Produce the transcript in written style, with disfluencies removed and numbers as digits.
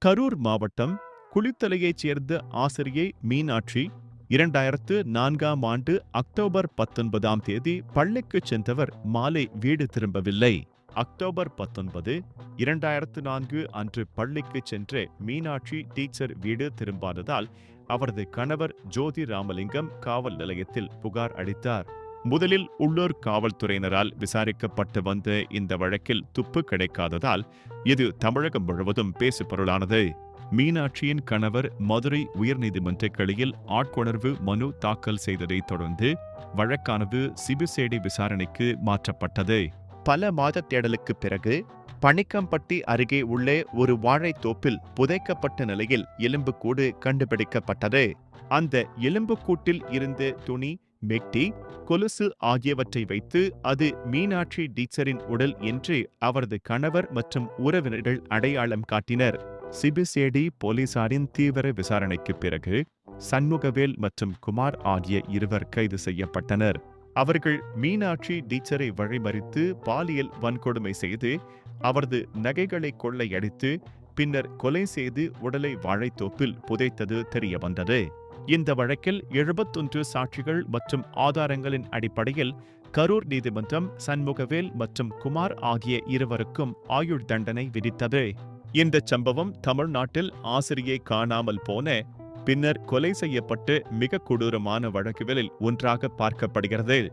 கரூர் மாவட்டம் குளித்தலையைச் சேர்ந்த ஆசிரியை மீனாட்சி 2004ஆம் ஆண்டு அக்டோபர் 19ஆம் தேதி பள்ளிக்குச் சென்றவர் மாலை வீடு திரும்பவில்லை. அக்டோபர் 19, 2004 அன்று பள்ளிக்குச் சென்ற மீனாட்சி டீச்சர் வீடு திரும்பாததால் அவரது கணவர் ஜோதி ராமலிங்கம் காவல் நிலையத்தில் புகார் அளித்தார். முதலில் உள்ளூர் காவல்துறையினரால் விசாரிக்கப்பட்டு வந்த இந்த வழக்கில் துப்பு கிடைக்காததால் இது தமிழகம் முழுவதும் பேசுபொருளானது. மீனாட்சியின் கணவர் மதுரை உயர்நீதிமன்ற கிளையில் ஆட்கொணர்வு மனு தாக்கல் செய்ததைத் தொடர்ந்து வழக்கானது சிபிசிஐடி விசாரணைக்கு மாற்றப்பட்டது. பல மாத தேடலுக்கு பிறகு பணிக்கம்பட்டி அருகே உள்ள ஒரு வாழைத்தோப்பில் புதைக்கப்பட்ட நிலையில் எலும்புக்கூடு கண்டுபிடிக்கப்பட்டது. அந்த எலும்புக்கூட்டில் இருந்த துணி, மெட்டி, கொலுசு ஆகியவற்றை வைத்து அது மீனாட்சி டீச்சரின் உடல் என்று அவரது கணவர் மற்றும் உறவினர்கள் அடையாளம் காட்டினர். சிபிசிஐடி போலீசாரின் தீவிர விசாரணைக்கு பிறகு சண்முகவேல் மற்றும் குமார் ஆகிய இருவர் கைது செய்யப்பட்டனர். அவர்கள் மீனாட்சி டீச்சரை வழிமறித்து பாலியல் வன்கொடுமை செய்து அவரது நகைகளை கொள்ளையடித்து பின்னர் கொலை செய்து உடலை வாழைத்தோப்பில் புதைத்தது தெரியவந்தது. இந்த வழக்கில் 71 சாட்சிகள் மற்றும் ஆதாரங்களின் அடிப்படையில் கரூர் நீதிமன்றம் சண்முகவேல் மற்றும் குமார் ஆகிய இருவருக்கும் ஆயுள் தண்டனை விதித்தது. இந்த சம்பவம் தமிழ்நாட்டில் ஆசிரியை காணாமல் போன பின்னர் கொலை செய்யப்பட்டு மிக கொடூரமான வழக்குகளில் ஒன்றாக பார்க்கப்படுகிறது.